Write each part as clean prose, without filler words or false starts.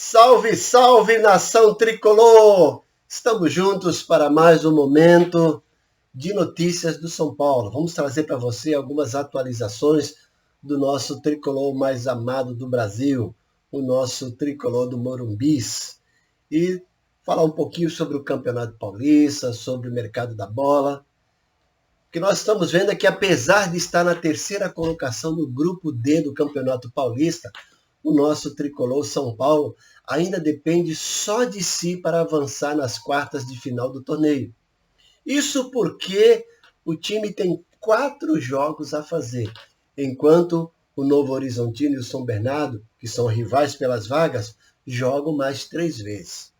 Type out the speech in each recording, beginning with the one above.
Salve, salve, nação tricolor! Estamos juntos para mais um momento de notícias do São Paulo. Vamos trazer para você algumas atualizações do nosso tricolor mais amado do Brasil, o nosso tricolor do Morumbis. E falar um pouquinho sobre o Campeonato Paulista, sobre o mercado da bola. O que nós estamos vendo é que, apesar de estar na terceira colocação no grupo D do Campeonato Paulista, o nosso tricolor São Paulo ainda depende só de si para avançar nas quartas de final do torneio. Isso porque o time tem 4 jogos a fazer, enquanto o Novo Horizontino e o São Bernardo, que são rivais pelas vagas, jogam mais 3 vezes.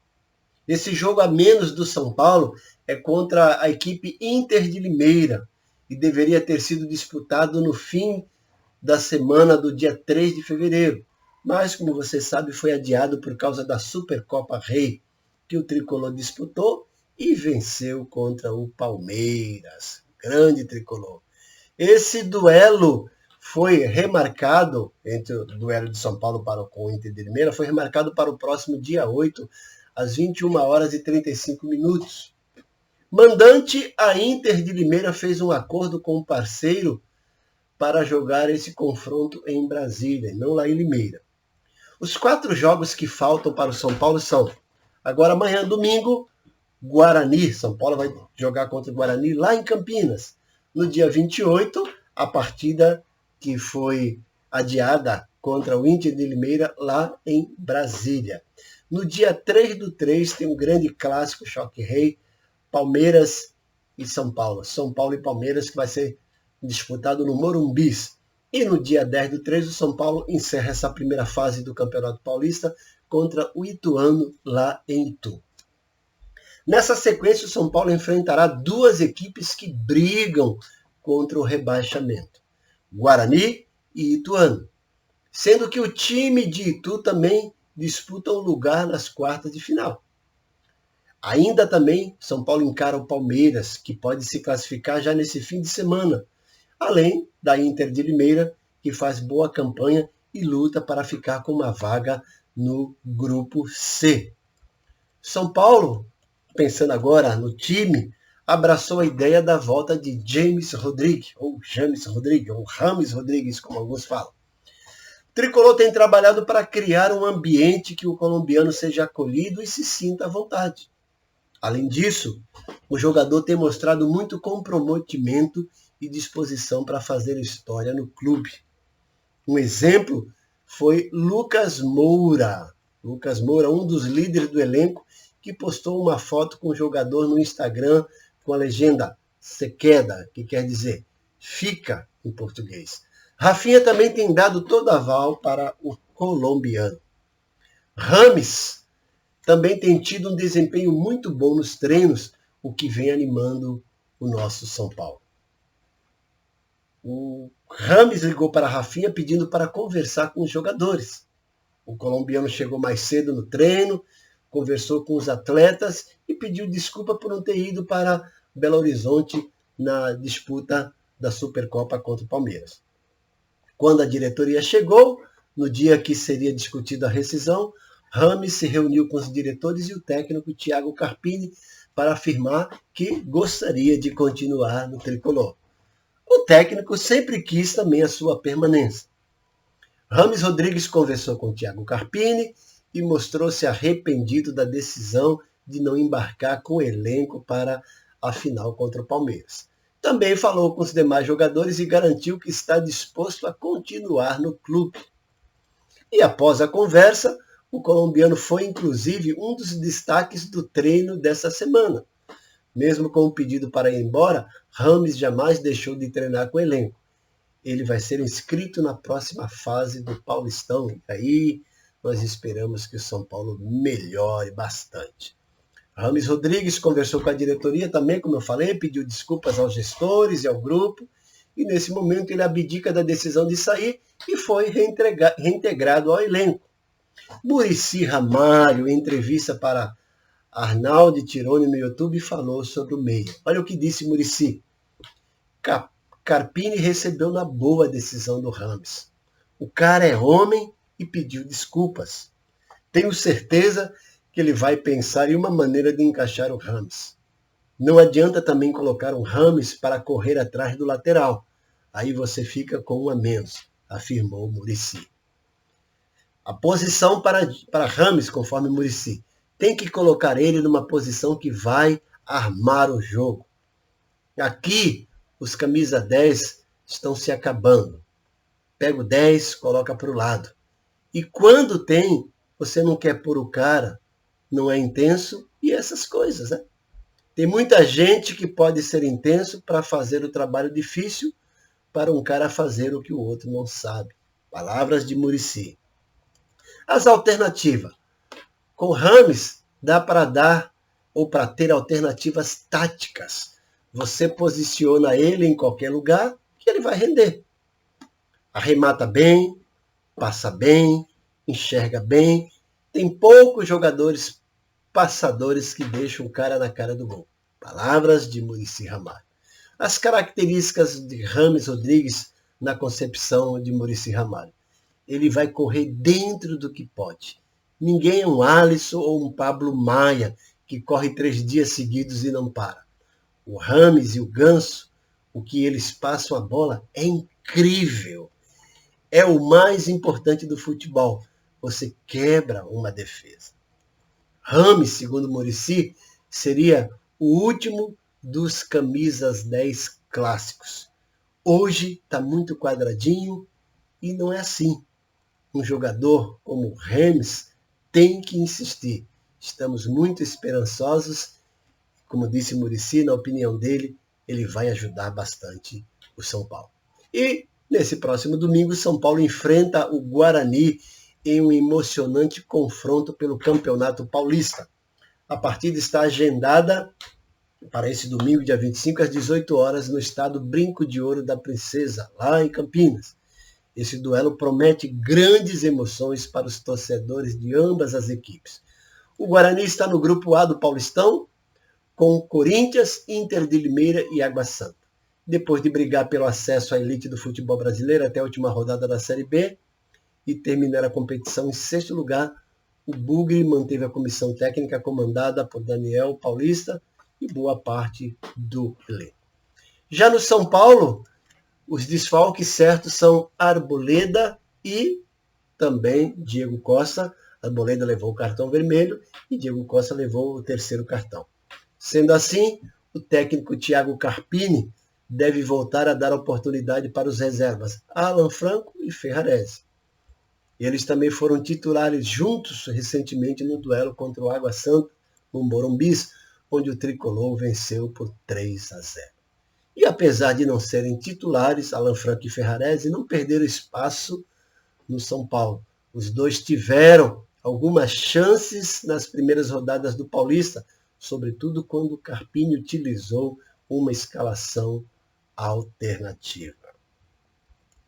Esse jogo a menos do São Paulo é contra a equipe Inter de Limeira e deveria ter sido disputado no fim da semana do dia 3 de fevereiro. Mas, como você sabe, foi adiado por causa da Supercopa Rei, que o tricolor disputou e venceu contra o Palmeiras. Grande tricolor. Esse duelo foi remarcado, entre o duelo de São Paulo com o Inter de Limeira, foi remarcado para o próximo dia 8, às 21 horas e 35 minutos. Mandante, a Inter de Limeira fez um acordo com o parceiro para jogar esse confronto em Brasília, não lá em Limeira. Os 4 jogos que faltam para o São Paulo são, agora amanhã, domingo, Guarani. São Paulo vai jogar contra o Guarani lá em Campinas. No dia 28, a partida que foi adiada contra o Inter de Limeira lá em Brasília. No dia 3/3 tem um grande clássico, choque rei, Palmeiras e São Paulo. São Paulo e Palmeiras, que vai ser disputado no Morumbis. E no dia 10/3, o São Paulo encerra essa primeira fase do Campeonato Paulista contra o Ituano, lá em Itu. Nessa sequência, o São Paulo enfrentará 2 equipes que brigam contra o rebaixamento, Guarani e Ituano, sendo que o time de Itu também disputa um lugar nas quartas de final. Ainda também, São Paulo encara o Palmeiras, que pode se classificar já nesse fim de semana, além da Inter de Limeira, que faz boa campanha e luta para ficar com uma vaga no grupo C. São Paulo, pensando agora no time, abraçou a ideia da volta de James Rodrigues, ou Rames Rodrigues, como alguns falam. O tricolor tem trabalhado para criar um ambiente que o colombiano seja acolhido e se sinta à vontade. Além disso, o jogador tem mostrado muito comprometimento e disposição para fazer história no clube. Um exemplo foi Lucas Moura. Lucas Moura, um dos líderes do elenco, que postou uma foto com o jogador no Instagram com a legenda "se queda", que quer dizer "fica" em português. Rafinha também tem dado todo aval para o colombiano. Rames também tem tido um desempenho muito bom nos treinos, o que vem animando o nosso São Paulo. O Rames ligou para a Rafinha pedindo para conversar com os jogadores. O colombiano chegou mais cedo no treino, conversou com os atletas e pediu desculpa por não ter ido para Belo Horizonte na disputa da Supercopa contra o Palmeiras. Quando a diretoria chegou, no dia que seria discutida a rescisão, Rames se reuniu com os diretores e o técnico Thiago Carpini para afirmar que gostaria de continuar no tricolor. O técnico sempre quis também a sua permanência. Rames Rodrigues conversou com Thiago Carpini e mostrou-se arrependido da decisão de não embarcar com o elenco para a final contra o Palmeiras. Também falou com os demais jogadores e garantiu que está disposto a continuar no clube. E após a conversa, o colombiano foi inclusive um dos destaques do treino dessa semana. Mesmo com o pedido para ir embora, Rames jamais deixou de treinar com o elenco. Ele vai ser inscrito na próxima fase do Paulistão. E aí nós esperamos que o São Paulo melhore bastante. Rames Rodrigues conversou com a diretoria também, como eu falei, pediu desculpas aos gestores e ao grupo. E nesse momento ele abdica da decisão de sair e foi reintegrado ao elenco. Muricy Ramalho, em entrevista para Arnaldo Tironi no YouTube, falou sobre o meia. Olha o que disse Muricy. Carpini recebeu na boa a decisão do Rames. O cara é homem e pediu desculpas. Tenho certeza que ele vai pensar em uma maneira de encaixar o Rames. Não adianta também colocar um Rames para correr atrás do lateral. Aí você fica com um a menos, afirmou Muricy. A posição para Rames, conforme Muricy, tem que colocar ele numa posição que vai armar o jogo. Aqui, os camisa 10 estão se acabando. Pega o 10, coloca para o lado. E quando tem, você não quer pôr o cara, não é intenso e essas coisas, né? Tem muita gente que pode ser intenso para fazer o trabalho difícil para um cara fazer o que o outro não sabe. Palavras de Muricy. As alternativas. Com Rames, dá para dar ou para ter alternativas táticas. Você posiciona ele em qualquer lugar que ele vai render. Arremata bem, passa bem, enxerga bem. Tem poucos jogadores passadores que deixam o cara na cara do gol. Palavras de Muricy Ramalho. As características de Rames Rodrigues na concepção de Muricy Ramalho. Ele vai correr dentro do que pode. Ninguém é um Alisson ou um Pablo Maia que corre 3 dias seguidos e não para. O Rames e o Ganso, o que eles passam a bola é incrível. É o mais importante do futebol. Você quebra uma defesa. Rames, segundo Muricy, seria o último dos camisas 10 clássicos. Hoje está muito quadradinho e não é assim. Um jogador como Rames tem que insistir. Estamos muito esperançosos. Como disse Muricy, na opinião dele, ele vai ajudar bastante o São Paulo. E nesse próximo domingo, São Paulo enfrenta o Guarani em um emocionante confronto pelo Campeonato Paulista. A partida está agendada para esse domingo, dia 25, às 18 horas, no estádio Brinco de Ouro da Princesa, lá em Campinas. Esse duelo promete grandes emoções para os torcedores de ambas as equipes. O Guarani está no grupo A do Paulistão, com Corinthians, Inter de Limeira e Água Santa. Depois de brigar pelo acesso à elite do futebol brasileiro até a última rodada da Série B e terminar a competição em 6º lugar, o Bugre manteve a comissão técnica comandada por Daniel Paulista e boa parte do elenco. Já no São Paulo, os desfalques certos são Arboleda e também Diego Costa. Arboleda levou o cartão vermelho e Diego Costa levou o 3º cartão. Sendo assim, o técnico Thiago Carpini deve voltar a dar oportunidade para os reservas Alan Franco e Ferrarese. Eles também foram titulares juntos recentemente no duelo contra o Água Santa, no Morumbi, onde o Tricolor venceu por 3-0. E apesar de não serem titulares, Alan Franco e Ferrarese não perderam espaço no São Paulo. Os dois tiveram algumas chances nas primeiras rodadas do Paulista, sobretudo quando o Carpini utilizou uma escalação alternativa.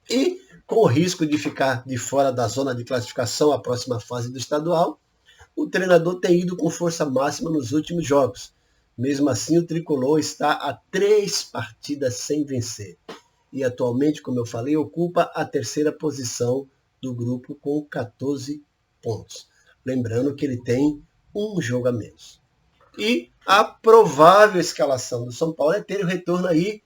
E com o risco de ficar de fora da zona de classificação à próxima fase do estadual, o treinador tem ido com força máxima nos últimos jogos. Mesmo assim, o Tricolor está a 3 partidas sem vencer. E atualmente, como eu falei, ocupa a 3ª posição do grupo com 14 pontos. Lembrando que ele tem um jogo a menos. E a provável escalação do São Paulo é ter o retorno aí,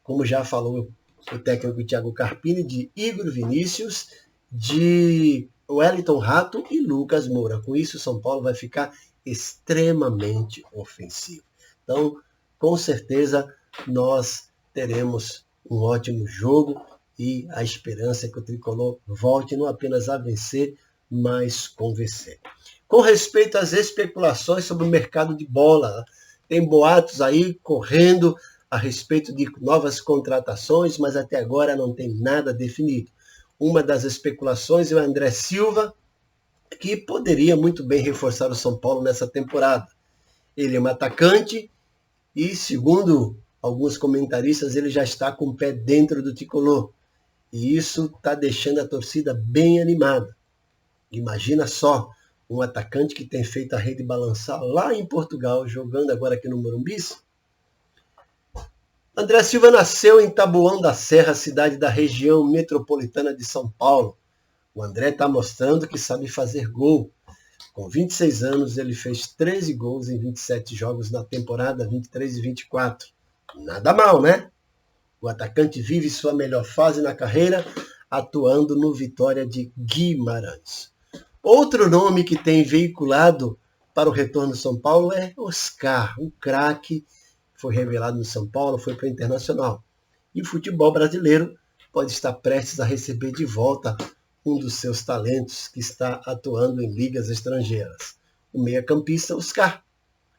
como já falou o técnico Thiago Carpini, de Igor Vinícius, de Wellington Rato e Lucas Moura. Com isso, o São Paulo vai ficar extremamente ofensivo. Então, com certeza, nós teremos um ótimo jogo e a esperança é que o Tricolor volte não apenas a vencer, mas convencer. Com respeito às especulações sobre o mercado de bola, tem boatos aí correndo a respeito de novas contratações, mas até agora não tem nada definido. Uma das especulações é o André Silva, que poderia muito bem reforçar o São Paulo nessa temporada. Ele é um atacante e, segundo alguns comentaristas, ele já está com o pé dentro do tricolor. E isso está deixando a torcida bem animada. Imagina só, um atacante que tem feito a rede balançar lá em Portugal, jogando agora aqui no Morumbi. André Silva nasceu em Taboão da Serra, cidade da região metropolitana de São Paulo. O André está mostrando que sabe fazer gol. Com 26 anos, ele fez 13 gols em 27 jogos na temporada 23 e 24. Nada mal, né? O atacante vive sua melhor fase na carreira, atuando no Vitória de Guimarães. Outro nome que tem veiculado para o retorno do São Paulo é Oscar, um craque, foi revelado no São Paulo, foi para o Internacional. E o futebol brasileiro pode estar prestes a receber de volta um dos seus talentos que está atuando em ligas estrangeiras. O meia-campista Oscar,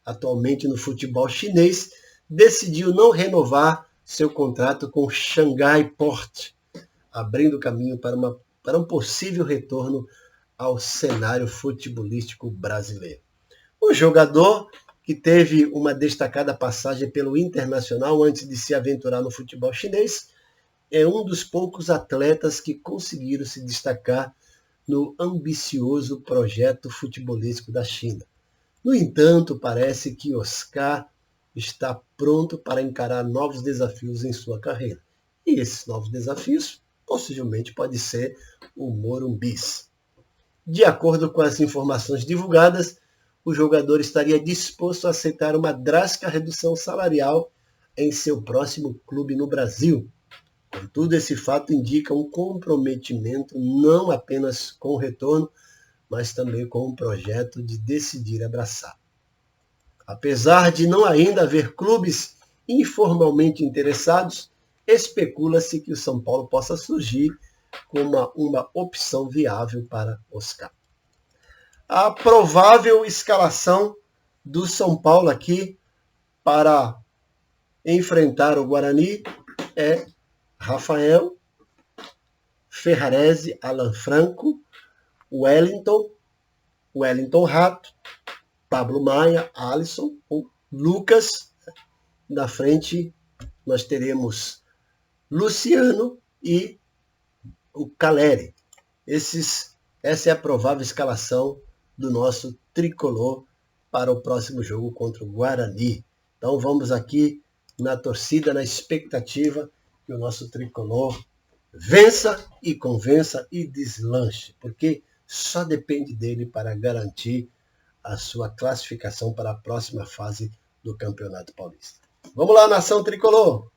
atualmente no futebol chinês, decidiu não renovar seu contrato com o Shanghai Port, abrindo caminho para um possível retorno ao cenário futebolístico brasileiro. O jogador, que teve uma destacada passagem pelo Internacional antes de se aventurar no futebol chinês, é um dos poucos atletas que conseguiram se destacar no ambicioso projeto futebolístico da China. No entanto, parece que Oscar está pronto para encarar novos desafios em sua carreira. E esses novos desafios possivelmente podem ser o Morumbis. De acordo com as informações divulgadas, o jogador estaria disposto a aceitar uma drástica redução salarial em seu próximo clube no Brasil. Contudo, esse fato indica um comprometimento não apenas com o retorno, mas também com o projeto de decidir abraçar. Apesar de não ainda haver clubes informalmente interessados, especula-se que o São Paulo possa surgir como uma opção viável para Oscar. A provável escalação do São Paulo aqui para enfrentar o Guarani é Rafael, Ferrarese, Alan Franco, Wellington Rato, Pablo Maia, Alisson, Lucas. Na frente nós teremos Luciano e o Caleri. Essa é a provável escalação do nosso tricolor para o próximo jogo contra o Guarani. Então vamos aqui na torcida, na expectativa que o nosso tricolor vença e convença e deslanche, porque só depende dele para garantir a sua classificação para a próxima fase do Campeonato Paulista. Vamos lá, nação tricolor!